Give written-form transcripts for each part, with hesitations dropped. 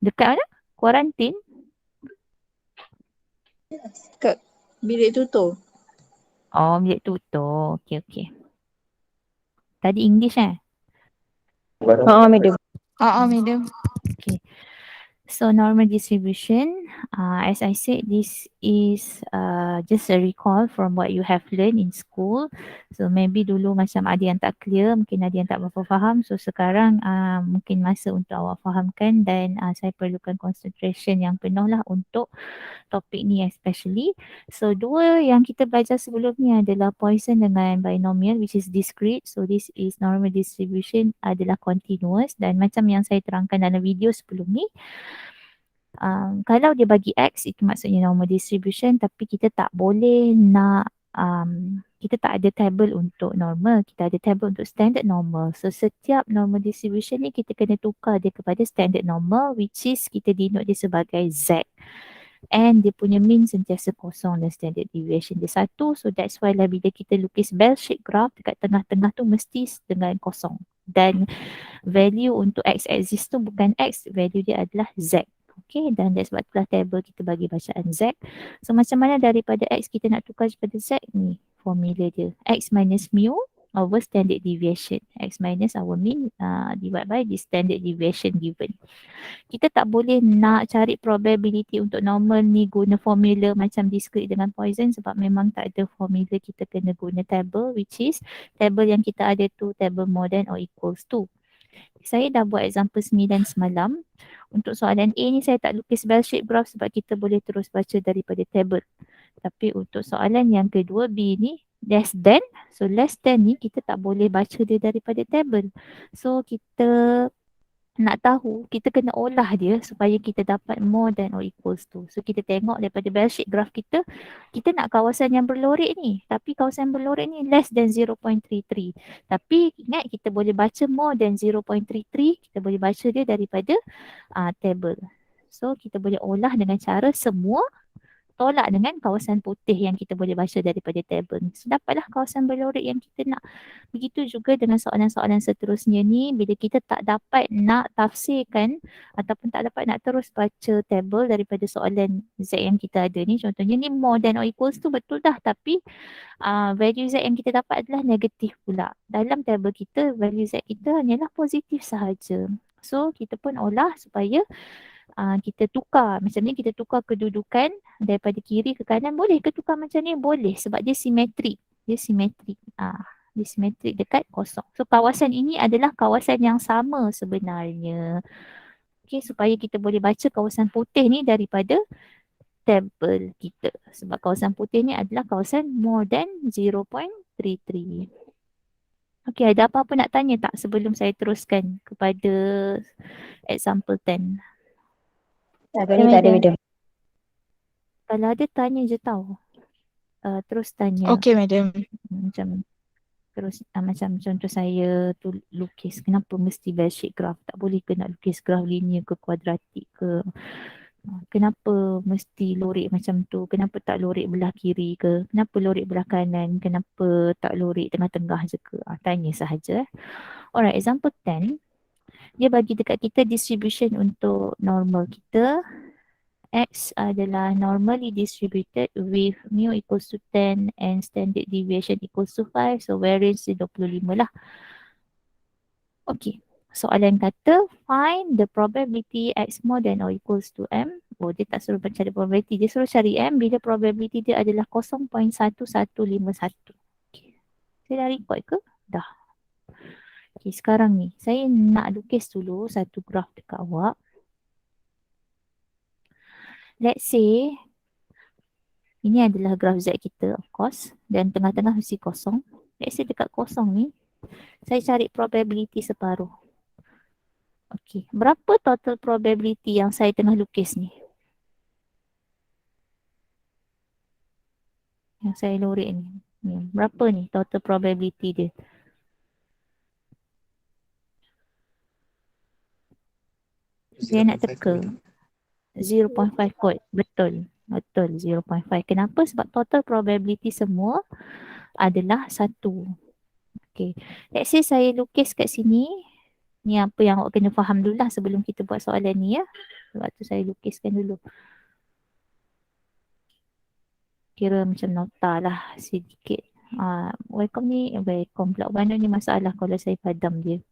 Dekat mana? Kuarantin? Kat bilik tutor. Oh, bilik tutor. Okey, okey. Tadi English Madam. Madam. Okay. So normal distribution, as I said, this is just a recall from what you have learned in school. So maybe dulu macam ada yang tak clear, mungkin ada yang tak berapa faham. So sekarang mungkin masa untuk awak fahamkan dan saya perlukan concentration yang penuh lah untuk topik ni especially. So dua yang kita belajar sebelum ni adalah Poisson dengan binomial which is discrete. So this is normal distribution adalah continuous dan macam yang saya terangkan dalam video sebelum ni, kalau dia bagi X itu maksudnya normal distribution, tapi kita tak boleh nak kita tak ada table untuk normal, kita ada table untuk standard normal. So setiap normal distribution ni kita kena tukar dia kepada standard normal which is kita denote dia sebagai Z. And dia punya mean sentiasa kosong dan standard deviation dia 1. So that's why lah bila kita lukis bell shape graph dekat tengah-tengah tu mesti dengan kosong. Dan value untuk X axis tu bukan X, value dia adalah Z. Okay, dan that's sebab itulah table kita bagi bacaan Z. So macam mana daripada X kita nak tukar kepada Z ni? Formula dia. X minus mu over standard deviation. X minus our mean divided by the standard deviation given. Kita tak boleh nak cari probability untuk normal ni guna formula macam discrete dengan Poisson sebab memang tak ada formula, kita kena guna table which is table yang kita ada tu table more than or equals to. Saya dah buat example 9 semalam. Untuk soalan A ni saya tak lukis bell shape graph sebab kita boleh terus baca daripada table. Tapi untuk soalan yang kedua B ni less than. So less than ni kita tak boleh baca dia daripada table. So kita nak tahu, kita kena olah dia supaya kita dapat more than or equals to. So kita tengok daripada bell shape graph kita nak kawasan yang berlorek ni. Tapi kawasan berlorek ni less than 0.33. Tapi ingat kita boleh baca more than 0.33, kita boleh baca dia daripada table. So kita boleh olah dengan cara semua tolak dengan kawasan putih yang kita boleh baca daripada table ni. So dapatlah kawasan berlorek yang kita nak. Begitu juga dengan soalan-soalan seterusnya ni, bila kita tak dapat nak tafsirkan ataupun tak dapat nak terus baca table daripada soalan Z yang kita ada ni, contohnya ni more than or equals to betul dah, tapi value Z yang kita dapat adalah negatif pula. Dalam table kita, value Z kita hanyalah positif sahaja. So kita pun olah supaya kita tukar macam ni, kita tukar kedudukan daripada kiri ke kanan. Boleh ke tukar macam ni? Boleh sebab dia simetrik. Dia simetrik. Dia simetrik dekat kosong. So kawasan ini adalah kawasan yang sama sebenarnya. Okay, supaya kita boleh baca kawasan putih ni daripada table kita. Sebab kawasan putih ni adalah kawasan more than 0.33. Okay, ada apa-apa nak tanya tak sebelum saya teruskan kepada example 10? Tak ada, madam. Kalau ada tanya je tau. Terus tanya. Okay, madam. Macam terus macam contoh saya tu lukis, kenapa mesti bell shape graph? Tak boleh ke nak lukis graf linear ke kuadratik ke? Kenapa mesti lorek macam tu? Kenapa tak lorek belah kiri ke? Kenapa lorek belah kanan? Kenapa tak lorek tengah-tengah je ke? Tanya sahaja. Alright, example 10. Dia bagi dekat kita distribution untuk normal kita. X adalah normally distributed with mu equals to 10 and standard deviation equals to 5. So variance dia 25 lah. Okay. Soalan kata find the probability X more than or equals to M. Oh, dia tak suruh cari probability. Dia suruh cari M bila probability dia adalah 0.1151. Okay. Saya dah record ke? Dah. Okay, sekarang ni saya nak lukis dulu satu graf dekat awak. Let's say ini adalah graf Z kita, of course. Dan tengah-tengah mesti kosong. Let's say dekat kosong ni, saya cari probability separuh. Okay. Berapa total probability yang saya tengah lukis ni? Yang saya lorek ni. Berapa ni total probability dia? Saya nak teka. 0.5 kot. Betul. Betul 0.5. Kenapa? Sebab total probability semua adalah 1. Okay. Let's say saya lukis kat sini. Ni apa yang awak kena faham dulu lah sebelum kita buat soalan ni ya. Sebab tu saya lukiskan dulu. Kira macam nota lah sedikit. Welcome ni, welcome pula. Mana ni masalah kalau saya padam dia.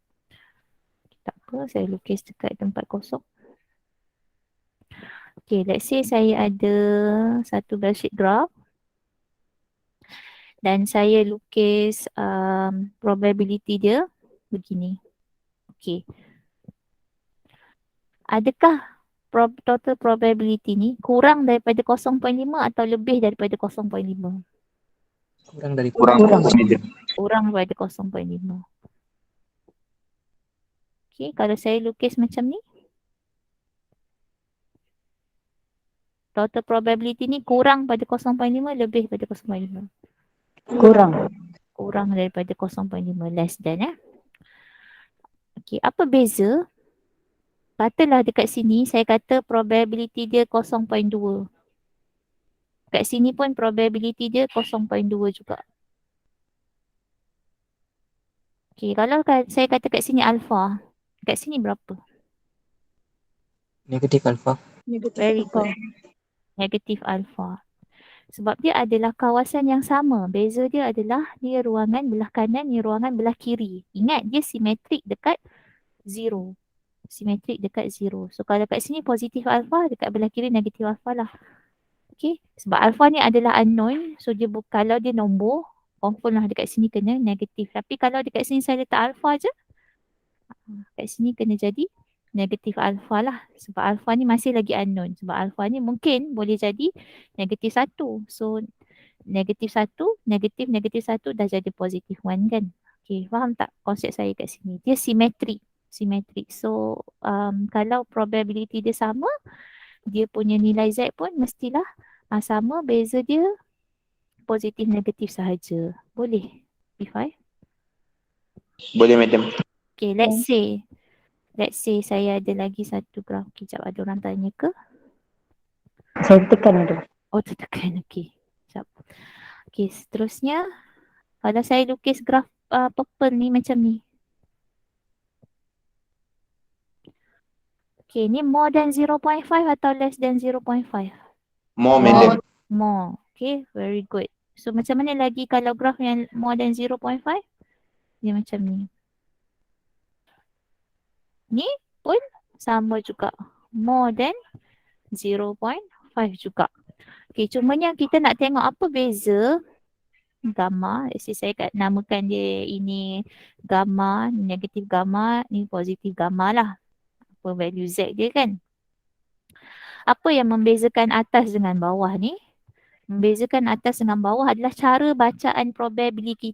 Tak apa, saya lukis dekat tempat kosong. Okay, let's say saya ada satu bedsheet graph. Dan saya lukis probability dia begini. Okay. Adakah total probability ni kurang daripada 0.5 atau lebih daripada 0.5? Kurang dari Kurang. Kurang daripada 0.5. Okay, kalau saya lukis macam ni, total probability ni kurang pada 0.5, lebih pada 0.5. Kurang. Kurang daripada 0.5, less than Okay, apa beza? Katalah dekat sini saya kata probability dia 0.2. Kat sini pun probability dia 0.2 juga. Okay, kalau saya kata kat sini alpha, kat sini berapa? negatif alfa. Very good. Negatif alpha. Sebab dia adalah kawasan yang sama. Beza dia adalah ni ruangan belah kanan, ni ruangan belah kiri. Ingat dia simetrik dekat 0. Simetrik dekat 0. So kalau kat sini positif alpha, dekat belah kiri negatif alpha lah. Okay. Sebab alpha ni adalah unknown. So dia kalau dia nombor, confirm lah dekat sini kena negatif. Tapi kalau dekat sini saya letak alpha je, kat sini kena jadi negatif alpha lah. Sebab alpha ni masih lagi unknown. Sebab alpha ni mungkin boleh jadi negatif 1. So negatif 1, negatif 1 dah jadi positif 1 kan. Okay, faham tak konsep saya kat sini? Dia simetrik. Simetrik. So kalau probability dia sama, dia punya nilai Z pun mestilah sama. Beza dia positif negatif sahaja. Boleh? P5? Boleh, madam. Okay, let's say saya ada lagi satu graf. Kejap, ada orang tanya ke? Saya tekan tu. Oh, tertekan. Okay. Sekejap. Okay, seterusnya. Kalau saya lukis graf purple ni macam ni. Okay, ni more than 0.5 atau less than 0.5? More, madam. More. Okay, very good. So, macam mana lagi kalau graf yang more than 0.5? Dia macam ni. Ni pun sama juga. More than 0.5 juga. Okay, cumanya kita nak tengok apa beza gamma. Saya namakan dia ini gamma, negatif gamma, ni positif gamma lah. Apa value Z dia kan. Apa yang membezakan atas dengan bawah ni? Membezakan atas dengan bawah adalah cara bacaan probability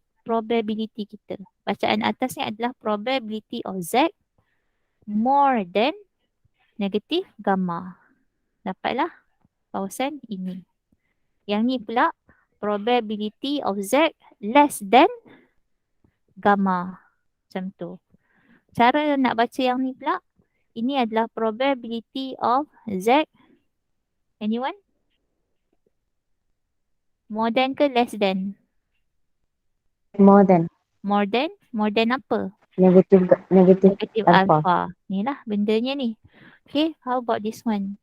kita. Bacaan atas ni adalah probability of Z more than negatif gamma. Dapatlah kawasan ini. Yang ni pula probability of Z less than gamma. Macam tu. Cara nak baca yang ni pula, ini adalah probability of Z. Anyone? More than ke less than? More than. More than? More than apa? Negatif Negative alpha. alpha. Ni lah bendanya ni. Okay, how about this one?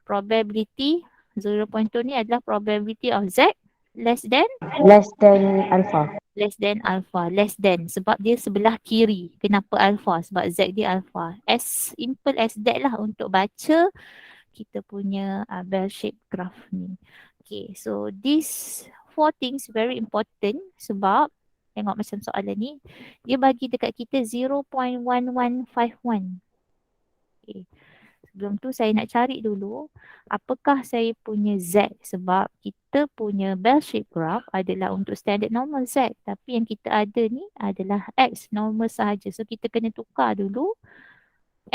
Probability 0.2 ni adalah probability of Z less than? Less than alpha. Less than alpha. Less than. Sebab dia sebelah kiri. Kenapa alpha? Sebab Z dia alpha. As simple as that lah untuk baca kita punya bell shape graph ni. Okay, so these 4 things very important sebab tengok macam soalan ni, dia bagi dekat kita 0.1151. Okay. Sebelum tu saya nak cari dulu apakah saya punya Z sebab kita punya bell shape graph adalah untuk standard normal Z. Tapi yang kita ada ni adalah X normal sahaja. So kita kena tukar dulu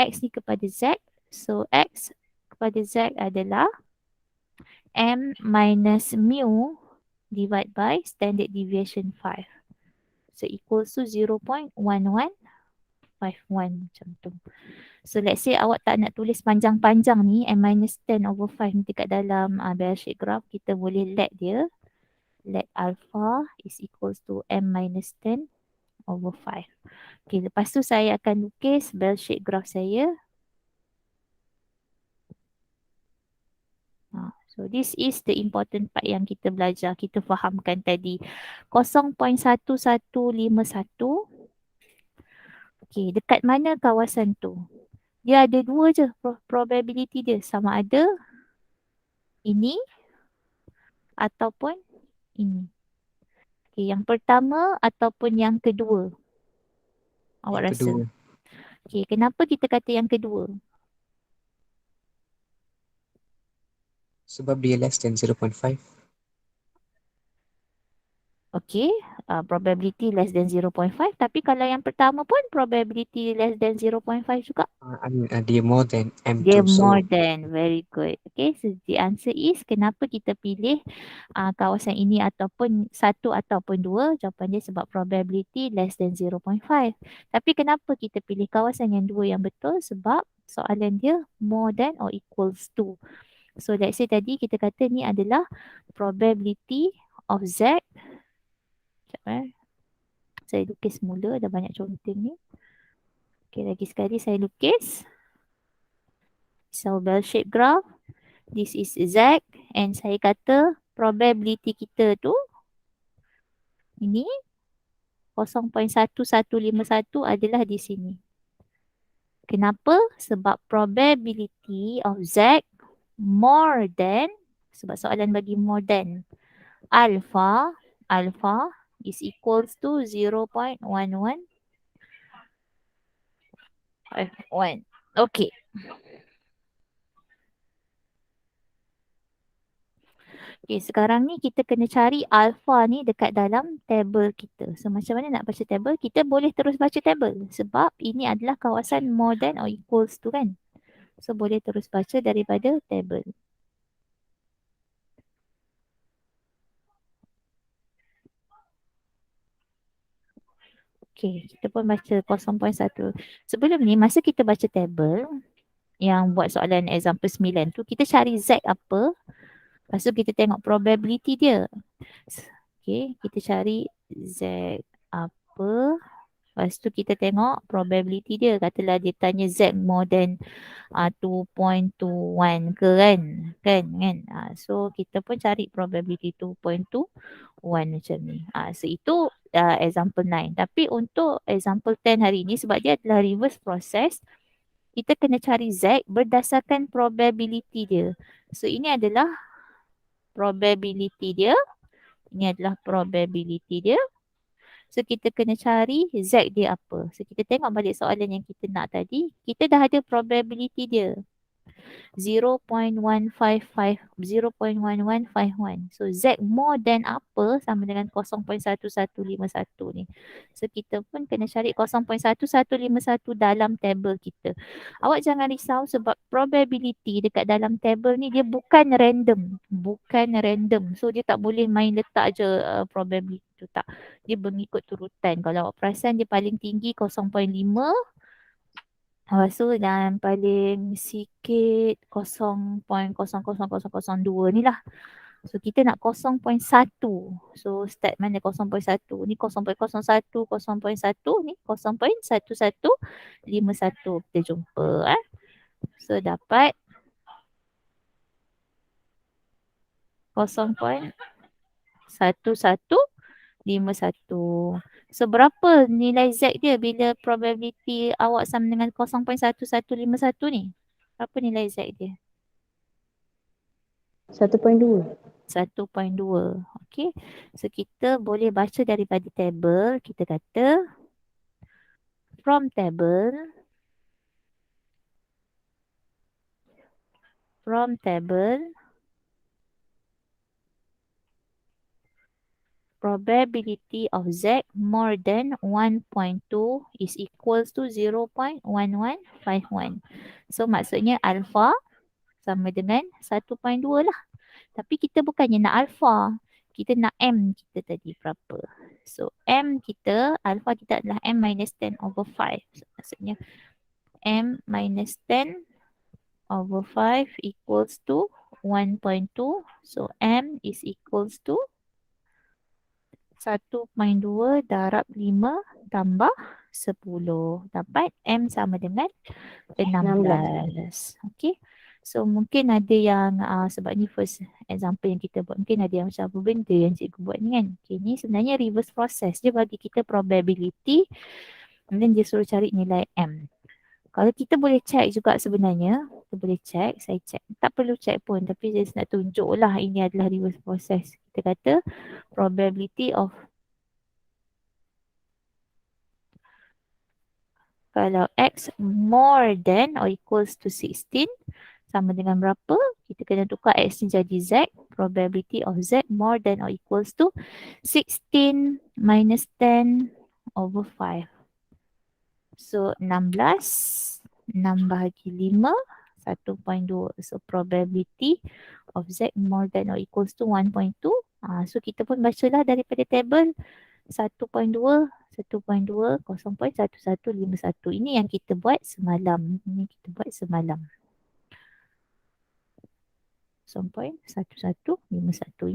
X ni kepada Z. So X kepada Z adalah M minus mu divided by standard deviation 5. So equals to 0.1151 macam tu. So let's say awak tak nak tulis panjang-panjang ni M minus 10 over 5 ni dekat dalam bell shape graph, kita boleh let dia. Let alpha is equals to M minus 10 over 5. Okay, lepas tu saya akan lukis bell shape graph saya. So this is the important part yang kita belajar, kita fahamkan tadi. 0.1151. Okay, dekat mana kawasan tu? Dia ada dua je probability dia. Sama ada ini ataupun ini. Okay, yang pertama ataupun yang kedua. Awak Yang rasa? kedua. Okay, kenapa kita kata yang kedua? Sebab dia less than 0.5. Okay, probability less than 0.5. Tapi kalau yang pertama pun probability less than 0.5 juga. Dia more than Dia M2. more So than. Very good. Okay, so the answer is kenapa kita pilih kawasan ini ataupun satu ataupun dua. Jawapan dia sebab probability less than 0.5. Tapi kenapa kita pilih kawasan yang dua yang betul? Sebab soalan dia more than or equals to. So let's say tadi kita kata ni adalah probability of Z. Sekejap saya lukis mula, ada banyak conteng ni. Okay, lagi sekali saya lukis. So bell shape graph. This is Z and saya kata probability kita tu ini 0.1151 adalah di sini. Kenapa? Sebab probability of Z more than, sebab soalan bagi more than alpha is equals to 0.1151. Okay. Okay, sekarang ni kita kena cari alpha ni dekat dalam table kita. So macam mana nak baca table? Kita boleh terus baca table sebab ini adalah kawasan more than or equals to kan. So boleh terus baca daripada table. Okay, kita pun baca 0.1. Sebelum ni masa kita baca table yang buat soalan example 9 tu, kita cari Z apa. Lepas tu kita tengok probability dia. Okay, kita cari Z apa. Lepas tu kita tengok probability dia. Katalah dia tanya Z more than 2.21 ke kan. So kita pun cari probability 2.21 macam ni. So itu example 9. Tapi untuk example 10 hari ni sebab dia adalah reverse process, kita kena cari Z berdasarkan probability dia. So ini adalah probability dia. Ini adalah probability dia. So kita kena cari Z dia apa. So kita tengok balik soalan yang kita nak tadi. Kita dah ada probability dia. 0.1151. So Z more than apa sama dengan 0.1151 ni. So kita pun kena cari 0.1151 dalam table kita. Awak jangan risau sebab probability dekat dalam table ni dia bukan random. So dia tak boleh main letak je probability tu, tak. Dia mengikut turutan. Kalau awak perasan dia paling tinggi 0.5. Lepas tu dan paling sikit 0.00002 ni lah. So kita nak 0.1. So start mana 0.1. Ni 0.01, 0.1 ni 0.1151. Kita jumpa So dapat 0.1151. So berapa nilai Z dia bila probability awak sama dengan 0.1151 ni? Berapa nilai Z dia? 1.2. 1.2. Okay. So kita boleh baca daripada table. Kita kata from table probability of Z more than 1.2 is equals to 0.1151. So maksudnya alpha sama dengan 1.2 lah. Tapi kita bukannya nak alpha. Kita nak M kita tadi berapa. So M kita, alpha kita adalah M minus 10 over 5. So, maksudnya M minus 10 over 5 equals to 1.2. So M is equals to 1.2 darab 5 tambah 10. Dapat M sama dengan 16. Okay. So mungkin ada yang sebab ni first example yang kita buat, mungkin ada yang macam apa benda yang cikgu buat ni kan. Okay, ni sebenarnya reverse process. Dia bagi kita probability and then dia suruh cari nilai M. Kalau kita boleh check juga sebenarnya, kita boleh check, saya check. Tak perlu check pun tapi just nak tunjuk lah ini adalah reverse process. Kita kata probability of kalau X more than or equals to 16 sama dengan berapa? Kita kena tukar X ni jadi Z. Probability of Z more than or equals to 16 minus 10 over 5. So 16, 6 bahagi 5, 1.2. So probability of Z more than or equals to 1.2. So kita pun bacalah daripada table 1.2, 1.2, 0.1151. Ini yang kita buat semalam. 0.1151.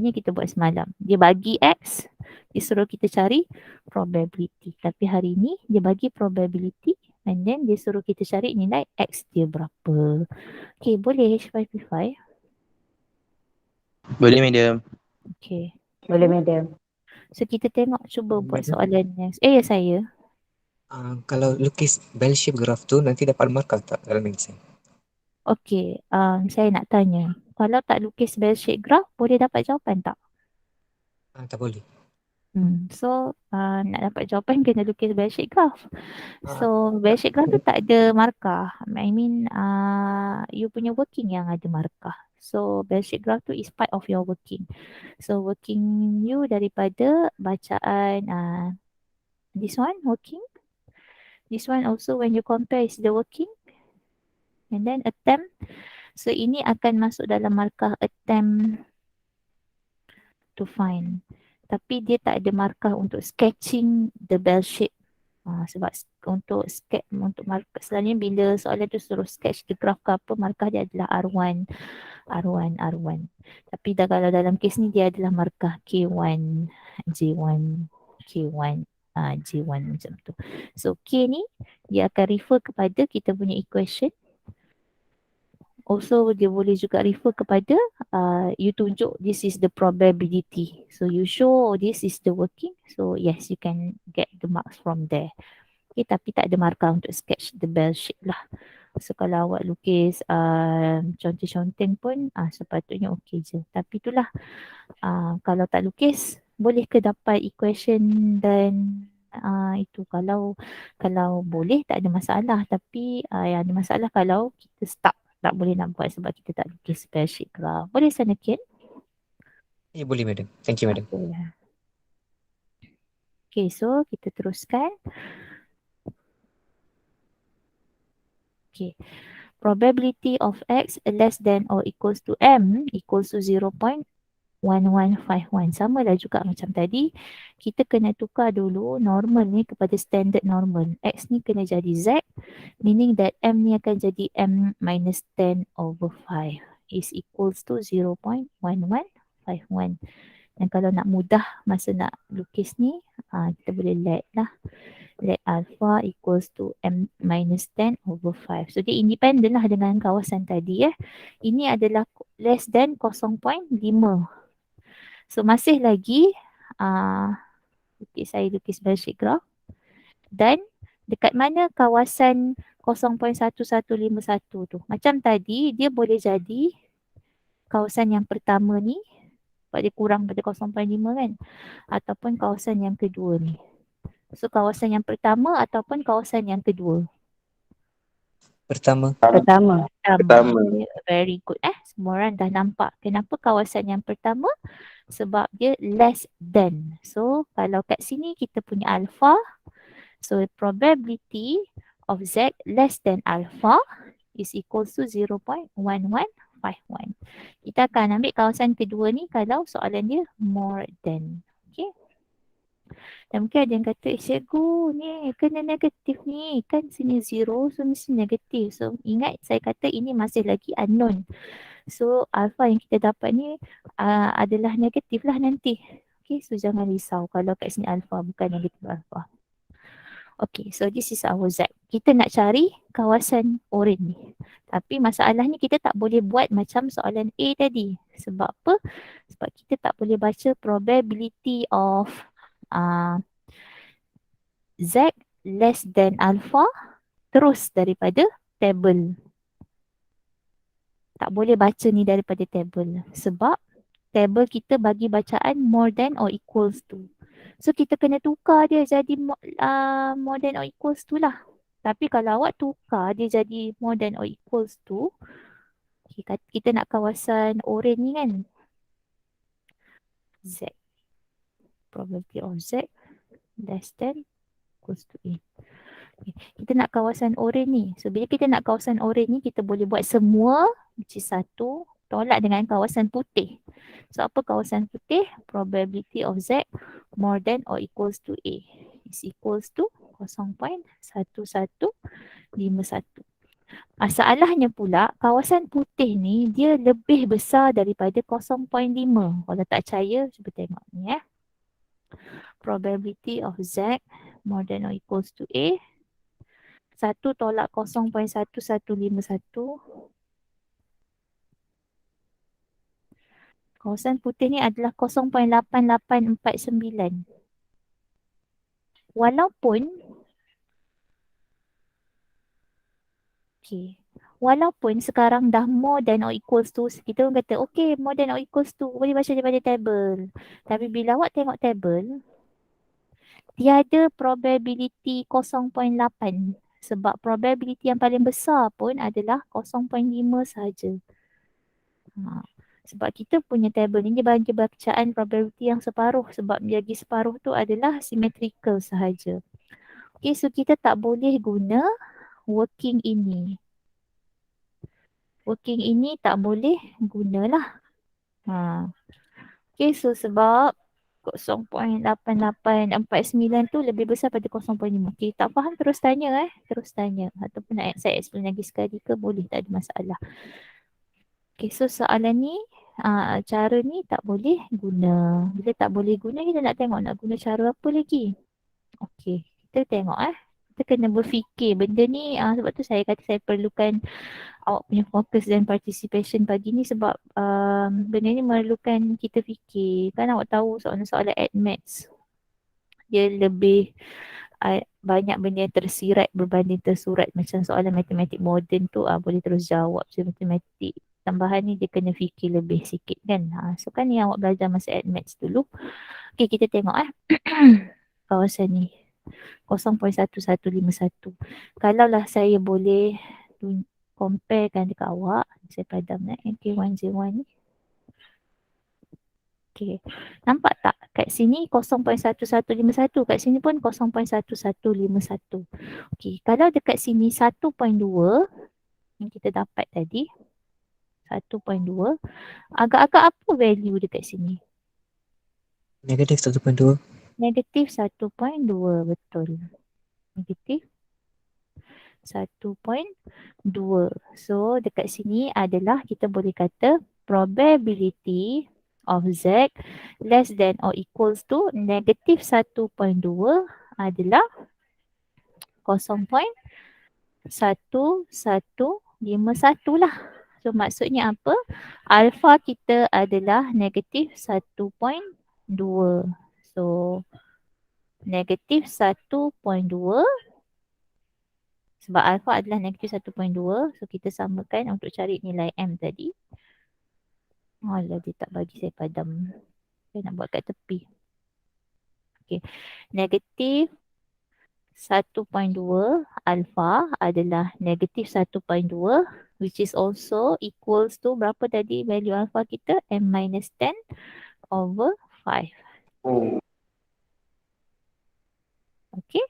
Ini kita buat semalam. Dia bagi X, dia suruh kita cari probability. Tapi hari ni dia bagi probability and then dia suruh kita cari nilai X dia berapa. Okay, boleh H5P5? Boleh, madam. Okay. Boleh, madam. So kita tengok cuba buat Madam. soalan yang ya saya. Kalau lukis bell shape graph tu nanti dapat markah tak dalam exam? Okay, saya nak tanya. Kalau tak lukis bell shape graph, boleh dapat jawapan tak? Tak boleh. So, nak dapat jawapan kena lukis bell shape graph. Ah. So, bell shape graph tu tak ada markah. I mean, you punya working yang ada markah. So, bell shape graph tu is part of your working. So, working you daripada bacaan this one, working. This one also when you compare is the working. And then attempt. So, ini akan masuk dalam markah attempt to find. Tapi dia tak ada markah untuk sketching the bell shape. Sebab untuk sketch, untuk markah selalunya bila soalan tu suruh sketch the graph ke apa, markah dia adalah R1, R1, R1. Tapi kalau dalam kes ni dia adalah markah K1, J1, K1, J1 macam tu. So K ni dia akan refer kepada kita punya equation. Also dia boleh juga refer kepada you tunjuk this is the probability. So you show this is the working. So yes, you can get the marks from there. Okay, tapi tak ada markah untuk sketch the bell shape lah. So kalau awak lukis conteng-conteng pun sepatutnya okey je. Tapi itulah kalau tak lukis boleh ke dapat equation dan itu kalau boleh tak ada masalah. Tapi yang ada masalah kalau kita stuck tak boleh nak buat sebab kita tak lukis bell shape graph. Boleh sana Ken? Ya, boleh madam. Thank you madam. Okay, so kita teruskan. Okay. Probability of X less than or equals to M equals to 0.1151. Sama lah juga macam tadi. Kita kena tukar dulu normal ni kepada standard normal. X ni kena jadi Z. Meaning that M ni akan jadi M minus 10 over 5 is equals to 0.1151. Dan kalau nak mudah masa nak lukis ni, kita boleh let lah. Let alpha equals to M minus 10 over 5. So dia independent lah dengan kawasan tadi . Ini adalah less than 0.5. So masih lagi saya lukis bell shape graph. Dan dekat mana kawasan 0.1151 tu. Macam tadi dia boleh jadi kawasan yang pertama ni sebab dia kurang pada 0.5 kan. Ataupun kawasan yang kedua ni. So kawasan yang pertama ataupun kawasan yang kedua. Pertama. Pertama. Very good semua orang dah nampak. Kenapa kawasan yang pertama? Sebab dia less than. So kalau kat sini kita punya alpha. So probability of Z less than alpha is equals to 0.1151. Kita akan ambil kawasan kedua ni kalau soalan dia more than. Okay. Dan mungkin ada yang kata, cikgu ni kena negatif ni. Kan sini 0, so mesti negatif. So ingat saya kata ini masih lagi unknown. So alpha yang kita dapat ni adalah negatif lah nanti. Okay, so jangan risau kalau kat sini alpha bukan negatif alpha. Okay, so this is our Z. Kita nak cari kawasan oren ni. Tapi masalahnya kita tak boleh buat macam soalan A tadi. Sebab apa? Sebab kita tak boleh baca probability of uh, Z less than alpha terus daripada table. Tak boleh baca ni daripada table. Sebab table kita bagi bacaan more than or equals to. So kita kena tukar dia jadi more than or equals to lah. Tapi kalau awak tukar dia jadi more than or equals to, kita nak kawasan oren ni kan. Z. Probability of Z less than equals to A. Okay. Kita nak kawasan oren ni. So bila kita nak kawasan oren ni, kita boleh buat semua which is 1 tolak dengan kawasan putih. So apa kawasan putih? Probability of Z more than or equals to A is equals to 0.1151. Masalahnya pula kawasan putih ni dia lebih besar daripada 0.5. Kalau tak percaya, cuba tengok ni . Probability of Z more than or equals to A 1 tolak 0.1151. Kawasan putih ni adalah 0.8849. Walaupun sekarang dah more than or equals to, kita orang kata okay more than or equals to boleh baca daripada table. Tapi bila awak tengok table, tiada probability 0.8. Sebab probability yang paling besar pun adalah 0.5 sahaja. Sebab kita punya table ni dia bagi bacaan probability yang separuh. Sebab dia bagi separuh tu adalah symmetrical sahaja. Okay, so kita tak boleh guna working ini. Working ini tak boleh gunalah. Okay, so sebab 0.8849 tu lebih besar pada 0.5. Okay, tak faham terus tanya Terus tanya. Ataupun nak saya explain lagi sekali ke boleh, tak ada masalah. Okay, so soalan ni, cara ni tak boleh guna. Bila tak boleh guna, kita nak tengok nak guna cara apa lagi. Okay, kita tengok Kita kena berfikir benda ni. Sebab tu saya kata saya perlukan awak punya fokus dan participation pagi ni. Sebab benda ni memerlukan kita fikir. Kan awak tahu soalan-soalan AdMaths dia lebih banyak benda yang tersirat berbanding tersurat. Macam soalan matematik moden tu boleh terus jawab. So matematik tambahan ni dia kena fikir lebih sikit kan. So kan yang awak belajar masa AdMaths dulu. Okay, kita tengok kawasan ni 0.1151. Kalaulah saya boleh comparekan dekat awak, saya padam K101 ni. Okay, nampak tak? Kat sini 0.1151, kat sini pun 0.1151. Okay, kalau dekat sini 1.2 yang kita dapat tadi, 1.2, agak-agak apa value dekat sini? Negatif 1.2. Negatif 1.2, betul. Negatif 1.2. So dekat sini adalah kita boleh kata probability of Z less than or equals to negatif 1.2 adalah 0.1151 lah. So maksudnya apa? Alpha kita adalah negatif 1.2. So negatif 1.2 sebab alpha adalah negatif 1.2. So kita samakan untuk cari nilai M tadi. Alah, dia tak bagi saya padam. Saya nak buat kat tepi. Okay. Negatif 1.2 alpha adalah negatif 1.2 which is also equals to berapa tadi value alpha kita? M minus 10 over 5. Okay.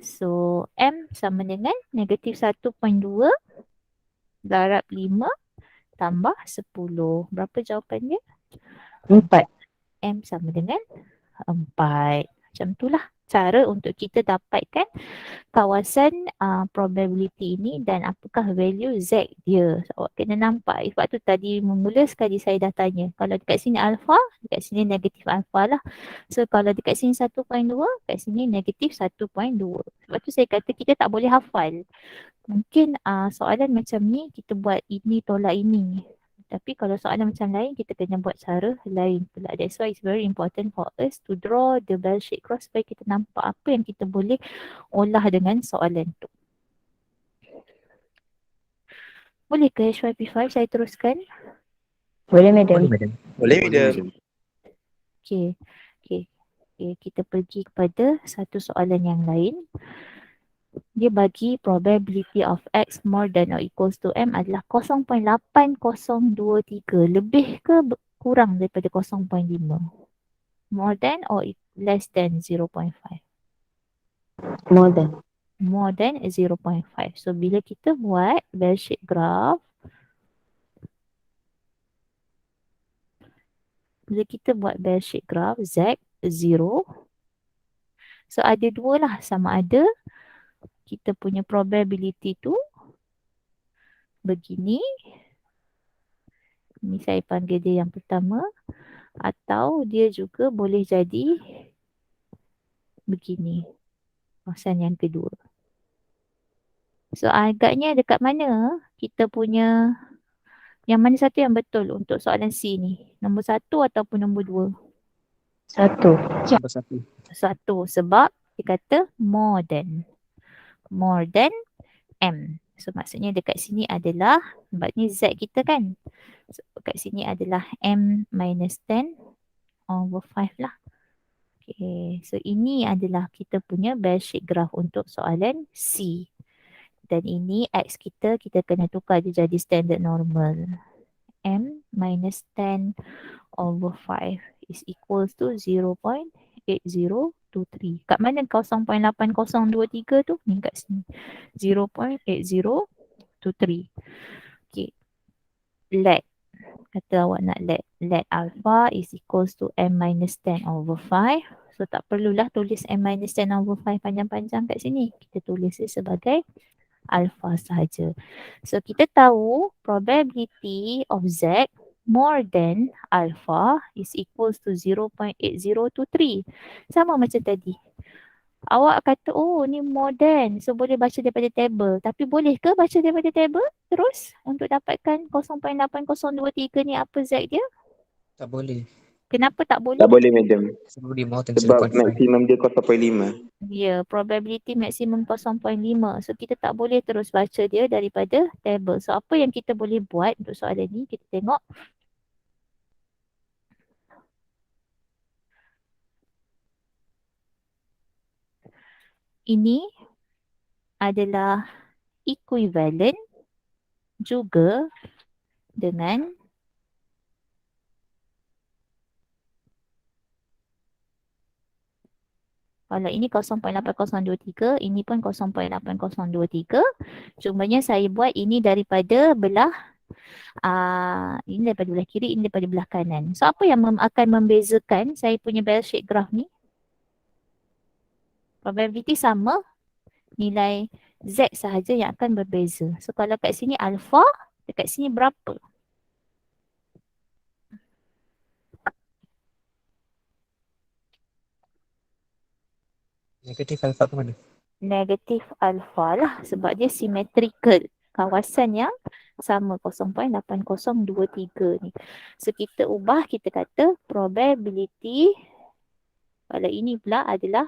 So M sama dengan negatif 1.2 darab 5 tambah 10. Berapa jawapannya? 4. M sama dengan 4. Macam itulah. cara untuk kita dapatkan kawasan probability ini dan apakah value Z dia. So, awak kena nampak. Sebab tu tadi mula sekali saya dah tanya. Kalau dekat sini alpha, dekat sini negatif alpha lah. So kalau dekat sini 1.2, dekat sini negatif 1.2. Sebab tu saya kata kita tak boleh hafal. Mungkin soalan macam ni kita buat ini tolak ini. Tapi kalau soalan macam lain kita kena buat cara lain pula. That's why it's very important for us to draw the bell shape graph supaya kita nampak apa yang kita boleh olah dengan soalan tu. Boleh ke HYP5 saya teruskan? Boleh, madam. Boleh, madam. Boleh, madam. Okay. Kita pergi kepada satu soalan yang lain. Dia bagi probability of X more than or equals to M adalah 0.8023. Lebih ke kurang daripada 0.5? More than or less than 0.5? More than. More than 0.5. So bila kita buat bell shape graph, Z 0. So ada dua lah, sama ada kita punya probability tu begini. Ini saya panggil dia yang pertama. Atau dia juga boleh jadi begini. Kawasan yang kedua. So agaknya dekat mana kita punya, yang mana satu yang betul untuk soalan C ni? Nombor 1 ataupun nombor 2? 1. Nombor 1. 1 sebab dia kata more than M. So maksudnya dekat sini adalah, sebab ni Z kita kan. So, dekat sini adalah M minus 10 over 5 lah. Okay, so ini adalah kita punya bell shape graph untuk soalan C. Dan ini X kita kena tukar dia jadi standard normal. M minus 10 over 5 is equals to 0.8023. Kat mana 0.8023 tu? Ni kat sini. 0.8023. Okay. Let. Kata awak nak let alpha is equals to M minus 10 over 5. So tak perlulah tulis M minus 10 over 5 panjang-panjang kat sini. Kita tulis dia sebagai alpha sahaja. So kita tahu probability of Z more than alpha is equals to 0.8023. Sama macam tadi. Awak kata, oh ni more than. So boleh baca daripada table. Tapi boleh ke baca daripada table terus untuk dapatkan 0.8023 ni apa Z dia? Tak boleh. Kenapa tak boleh? Tak boleh, madam. Sebab dia more than Sebab 0.5. maksimum dia 0.5. Ya, probability maksimum 0.5. So kita tak boleh terus baca dia daripada table. So apa yang kita boleh buat untuk soalan ni? Kita tengok. Ini adalah equivalent juga dengan kalau ini 0.8023, ini pun 0.8023. Cumanya saya buat ini daripada belah ini daripada belah kiri, ini daripada belah kanan. So apa yang akan membezakan saya punya bell shape graph ni? Probability sama, nilai Z sahaja yang akan berbeza. So kalau kat sini alpha, dekat sini berapa? Negatif alpha ke mana? Negatif alpha lah sebab dia symmetrical. Kawasan yang sama 0.8023 ni. So kita ubah, kita kata probability, kalau ini pula adalah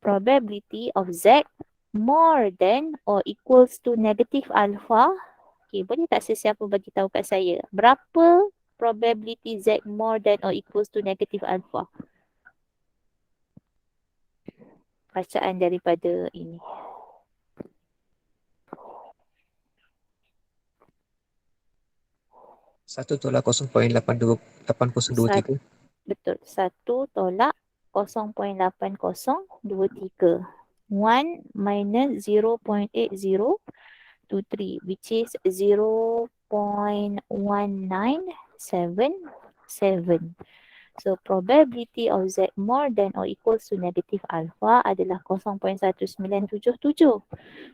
probability of Z more than or equals to negative alpha. Okay, boleh tak sesiapa bagi tahu kat saya berapa probability Z more than or equals to negative alpha? Bacaan daripada ini. Satu tolak 0.8023. Betul. 1 tolak 0.8023. 1 minus 0.8023 which is 0.1977. So probability of Z more than or equals to negative alpha adalah 0.1977.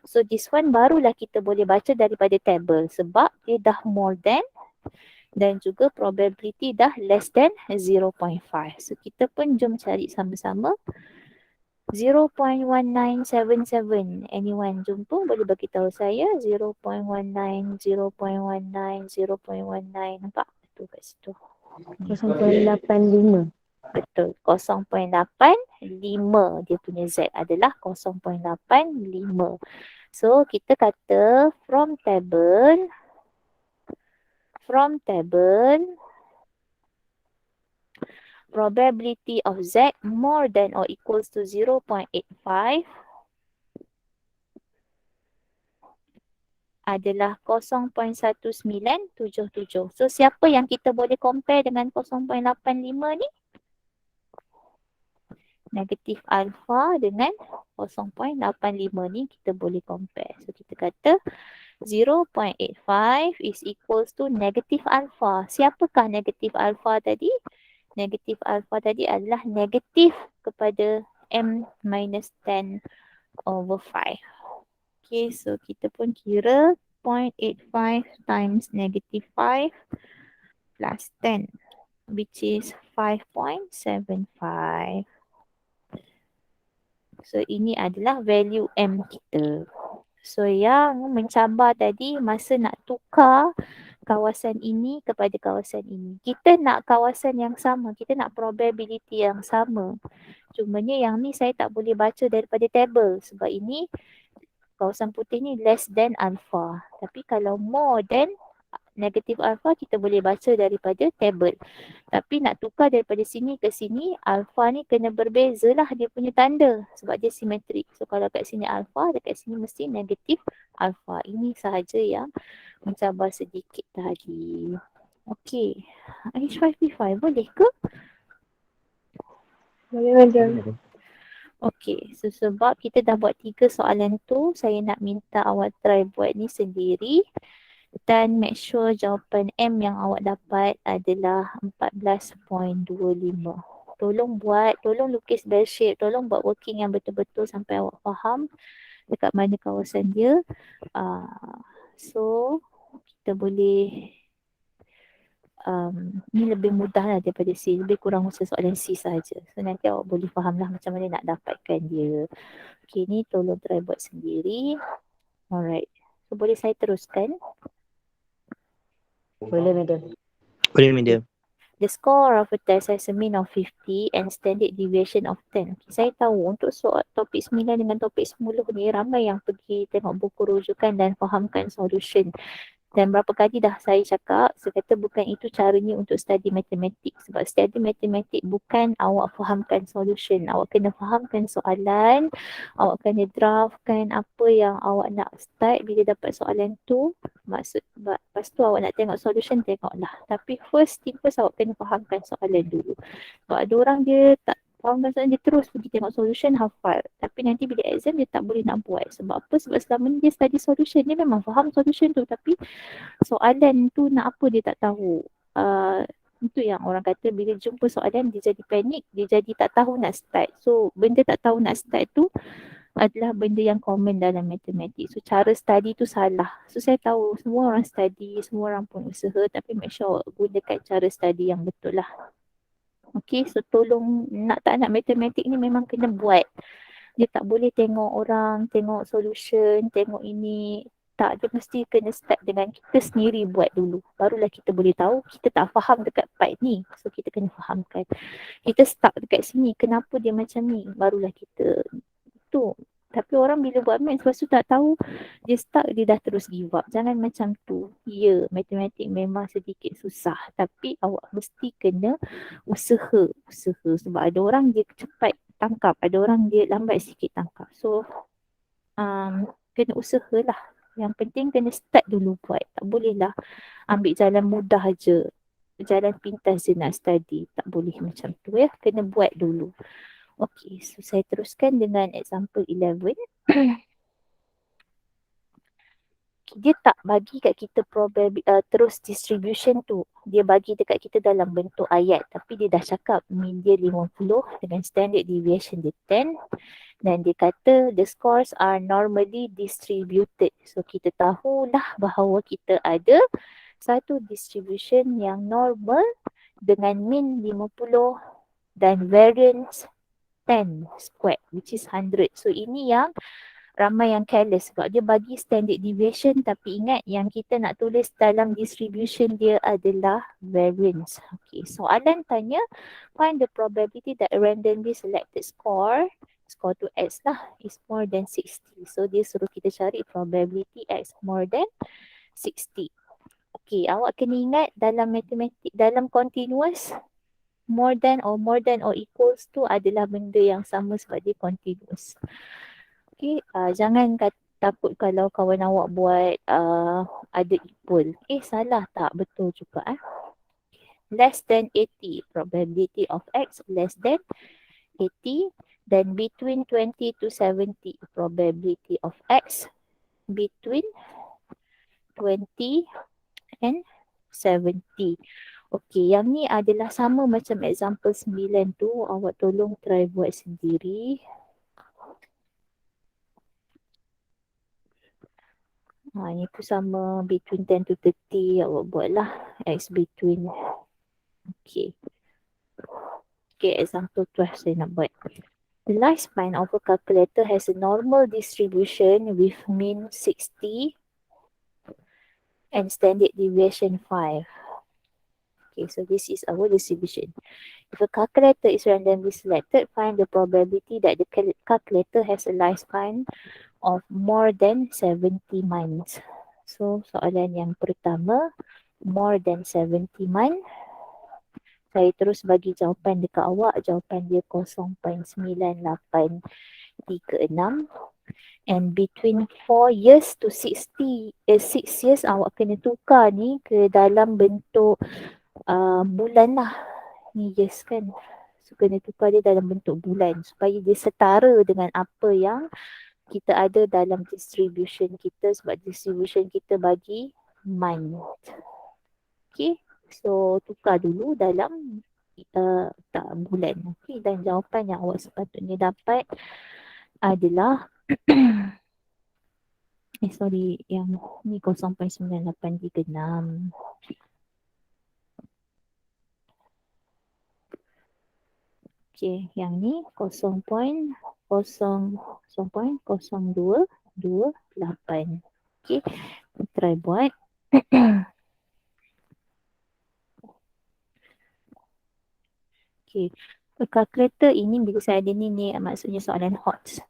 So this one barulah kita boleh baca daripada table sebab dia dah more than dan juga probability dah less than 0.5. So kita pun jom cari sama-sama 0.1977. Anyone jumpa boleh bagi tahu saya 0.19, 0.19, 0.19. Nampak? Tu kat situ. 0.85. Betul. 0.85 dia punya Z adalah 0.85. So kita kata from table probability of Z more than or equals to 0.85 adalah 0.1977. So siapa yang kita boleh compare dengan 0.85 ni? Negatif alpha dengan 0.85 ni kita boleh compare. So kita kata 0.85 is equals to negatif alpha. Siapakah negatif alpha tadi? Negatif alpha tadi adalah negatif kepada m minus 10 over 5. Okay, so kita pun kira 0.85 times negative 5 plus 10, which is 5.75. So ini adalah value M kita. So yang mencabar tadi masa nak tukar kawasan ini kepada kawasan ini. Kita nak kawasan yang sama. Kita nak probability yang sama. Cumanya yang ni saya tak boleh baca daripada table. Sebab ini kawasan putih ni less than alpha. Tapi kalau more than negative alpha kita boleh baca daripada table. Tapi nak tukar daripada sini ke sini, alpha ni kena berbeza lah dia punya tanda. Sebab dia simetrik. So kalau kat sini alpha, dekat sini mesti negatif alpha. Ini sahaja yang mencabar sedikit tadi. Okey. H5P5 boleh ke? Boleh madam. Okey. So sebab kita dah buat 3 soalan tu, saya nak minta awak try buat ni sendiri. Dan make sure jawapan M yang awak dapat adalah 14.25. Tolong lukis bell shape, tolong buat working yang betul-betul sampai awak faham dekat mana kawasan dia. So kita boleh ni lebih mudah lah daripada C, lebih kurang usaha soalan C saja. So nanti awak boleh faham lah macam mana nak dapatkan dia. Okay, ni tolong try buat sendiri. Alright, so boleh saya teruskan? Boleh, madam. Boleh, madam. The score of a test has a mean of 50 and standard deviation of 10. Okay, saya tahu untuk soal topik 9 dengan topik 10 ni ramai yang pergi tengok buku rujukan dan fahamkan solution. Dan berapa kali dah saya cakap, saya kata bukan itu caranya untuk study matematik. Sebab study matematik bukan awak fahamkan solution. Awak kena fahamkan soalan, awak kena draftkan apa yang awak nak start bila dapat soalan tu. Lepas tu awak nak tengok solution, tengoklah. Tapi first awak kena fahamkan soalan dulu. Sebab ada orang dia tak fahamkan soalan, dia terus pergi tengok solution, hafal. Tapi nanti bila exam dia tak boleh nak buat. Sebab apa? Sebab selama ni dia study solution, dia memang faham solution tu. Tapi soalan tu nak apa dia tak tahu. Itu yang orang kata bila jumpa soalan dia jadi panik, dia jadi tak tahu nak start. So benda tak tahu nak start tu adalah benda yang common dalam matematik. So cara study tu salah. So saya tahu semua orang study, semua orang pun usaha, tapi make sure gunakan cara study yang betul lah. Okay, so tolong tak nak matematik ni memang kena buat. Dia tak boleh tengok orang, tengok solution, tengok ini. Tak, dia mesti kena start dengan kita sendiri buat dulu. Barulah kita boleh tahu kita tak faham dekat part ni. So kita kena fahamkan. Kita start dekat sini, kenapa dia macam ni? Barulah kita tu. Tapi orang bila buat maths lepas tu tak tahu, dia start dia dah terus give up. Jangan macam tu. Ya, matematik memang sedikit susah. Tapi awak mesti kena usaha. Sebab ada orang dia cepat tangkap, ada orang dia lambat sikit tangkap. So kena usahalah. Yang penting kena start dulu buat. Tak bolehlah ambil jalan mudah aja. Jalan pintas je nak study. Tak boleh macam tu ya. Kena buat dulu. Okay, so saya teruskan dengan example 11. dia tak bagi kat kita terus distribution tu. Dia bagi dekat kita dalam bentuk ayat. Tapi dia dah cakap mean dia 50 dengan standard deviation dia 10. Dan dia kata the scores are normally distributed. So kita tahulah bahawa kita ada satu distribution yang normal dengan mean 50 dan variance 10 squared which is 100. So ini yang ramai yang careless sebab dia bagi standard deviation tapi ingat yang kita nak tulis dalam distribution dia adalah variance. Okay, soalan tanya find the probability that a randomly selected score to X lah is more than 60. So dia suruh kita cari probability X more than 60. Okay, awak kena ingat dalam matematik, dalam continuous more than or equals tu adalah benda yang sama sebab dia continuous. Okay, jangan takut kalau kawan awak buat ada equal. Salah tak? Betul juga. Less than 80, probability of X less than 80. Then between 20 to 70, probability of X between 20 and 70. Okay, yang ni adalah sama macam example 9 tu. Awak tolong try buat sendiri. Ini pun sama between 10 to 30 awak buatlah X between. Okay. Okay, example 12 saya nak buat. The lifespan of a calculator has a normal distribution with mean 60 and standard deviation 5. Okay, so this is our distribution. If a calculator is randomly selected, find the probability that the calculator has a lifespan of more than 70 months. So soalan yang pertama, more than 70 months. Saya terus bagi jawapan dekat awak. Jawapan dia 0.9836. And between 4 years to 6 years awak kena tukar ni ke dalam bentuk bulan lah. Ni years kan. So kena tukar dia dalam bentuk bulan supaya dia setara dengan apa yang kita ada dalam distribution kita sebab distribution kita bagi month. Okay, so tukar dulu dalam bulan. Okay, dan jawapan yang awak sepatutnya dapat adalah yang ni 0.9836. Okay, yang ni 0.00228. Okay, try buat. Okay, calculator ini bila saya ada ni maksudnya soalan hot.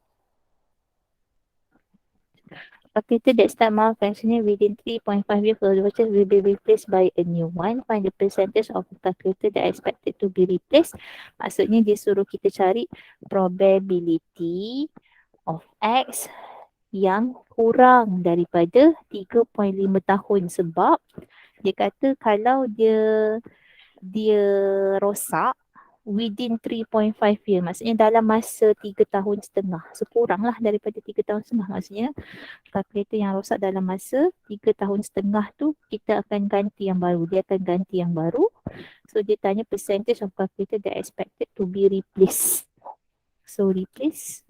Calculator that start malfunctioning within 3.5 years for the voucher will be replaced by a new one. Find the percentage of the calculator that expected to be replaced. Maksudnya dia suruh kita cari probability of X yang kurang daripada 3.5 tahun sebab dia kata kalau dia rosak within 3.5 year, maksudnya dalam masa 3 tahun setengah. So kuranglah daripada 3 tahun setengah. Maksudnya kalkulator yang rosak dalam masa 3 tahun setengah tu kita akan ganti yang baru. Dia akan ganti yang baru. So dia tanya percentage of calculator that expected to be replaced. So replace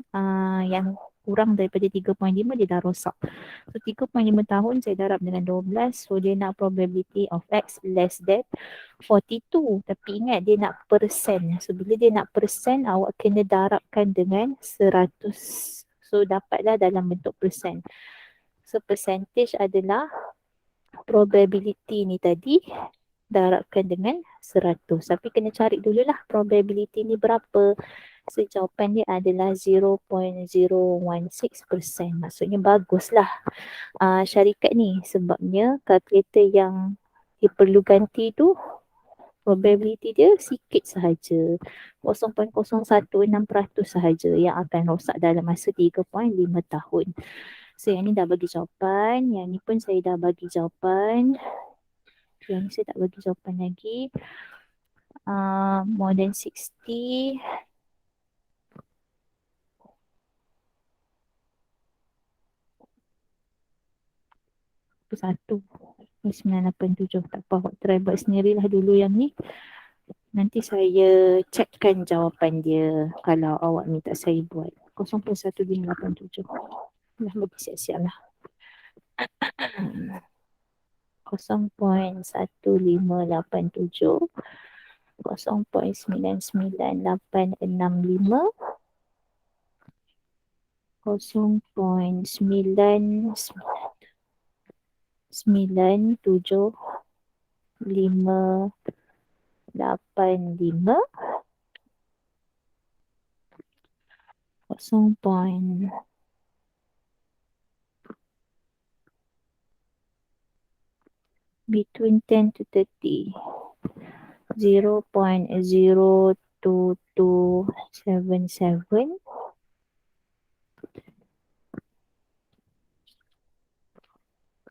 yang kurang daripada 3.5 dia dah rosak. So 3.5 tahun saya darab dengan 12. So dia nak probability of X less than 42. Tapi ingat dia nak persen. So bila dia nak persen awak kena darabkan dengan 100. So dapatlah dalam bentuk persen. So percentage adalah probability ni tadi darabkan dengan 100. Tapi kena cari dululah probability ni berapa. So jawapan dia adalah 0.016%. Maksudnya baguslah syarikat ni sebabnya kalkulator yang dia perlu ganti tu probability dia sikit sahaja. 0.016% sahaja yang akan rosak dalam masa 3.5 tahun. So yang ni dah bagi jawapan. Yang ni pun saya dah bagi jawapan. Yang ni saya tak bagi jawapan lagi. More than 60. 1. 987. Tak apa, awak try buat sendirilah dulu yang ni. Nanti saya checkkan jawapan dia kalau awak minta saya buat. 0.1587. Dah bagi siap-siap lah. 0.15870, 0.99865, 0.99785, 0. Between 10 to 30, 0.02277,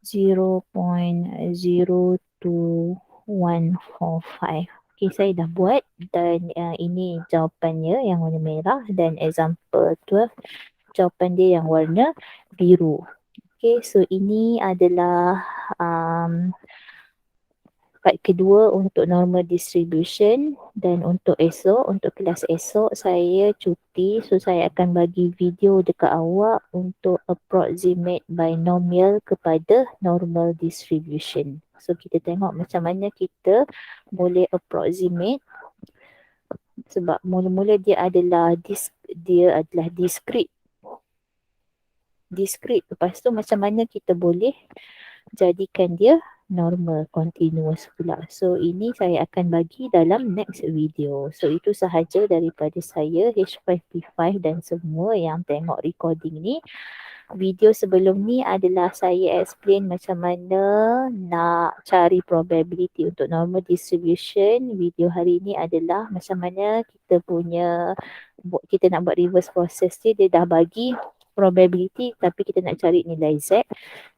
0.02145. Okay, saya dah buat dan ini jawapannya yang warna merah dan example 12 jawapan dia yang warna biru. Okay, so ini adalah part kedua untuk normal distribution, dan untuk esok, untuk kelas esok saya cuti, so saya akan bagi video dekat awak untuk approximate binomial kepada normal distribution. So kita tengok macam mana kita boleh approximate, sebab mula-mula dia adalah discrete. Lepas tu macam mana kita boleh jadikan dia normal continuous pula. So ini saya akan bagi dalam next video. So itu sahaja daripada saya, H5P5 dan semua yang tengok recording ni. Video sebelum ni adalah saya explain macam mana nak cari probability untuk normal distribution. Video hari ni adalah macam mana kita nak buat reverse process dia dah bagi probability tapi kita nak cari nilai Z.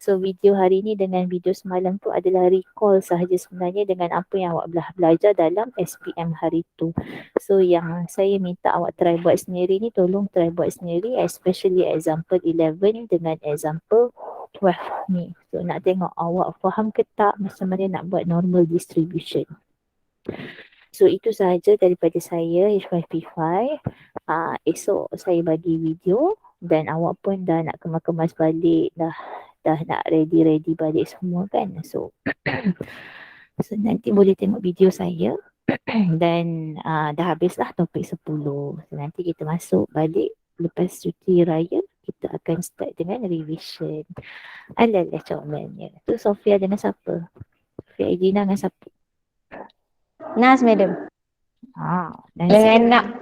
So video hari ni dengan video semalam tu adalah recall sahaja sebenarnya dengan apa yang awak belajar dalam SPM hari tu. So yang saya minta awak try buat sendiri ni, tolong try buat sendiri, especially example 11 dengan example 12 ni. So nak tengok awak faham ke tak macam mana nak buat normal distribution. So itu sahaja daripada saya, H5P5. Esok saya bagi video dan awak pun dah nak kemas-kemas balik, dah nak ready balik semua kan. So nanti boleh tengok video saya dan dah habislah topik 10. So nanti kita masuk balik lepas cuti raya, kita akan start dengan revision. Alah comelnya. Tu Sofia dengan siapa? Sofia Edina dengan siapa? Nas, madam. Dengan nak.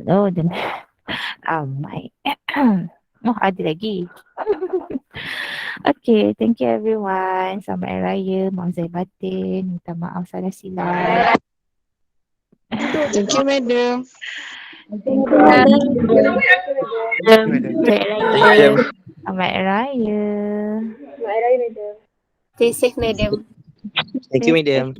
Oh, dengan Amai. Oh, ada lagi. Okay, thank you everyone. Selamat Hari Raya, maaf zahir batin, minta maaf salah silap. Thank you, madam. Thank you. Selamat Hari Raya. Stay safe, madam. Thank you, madam.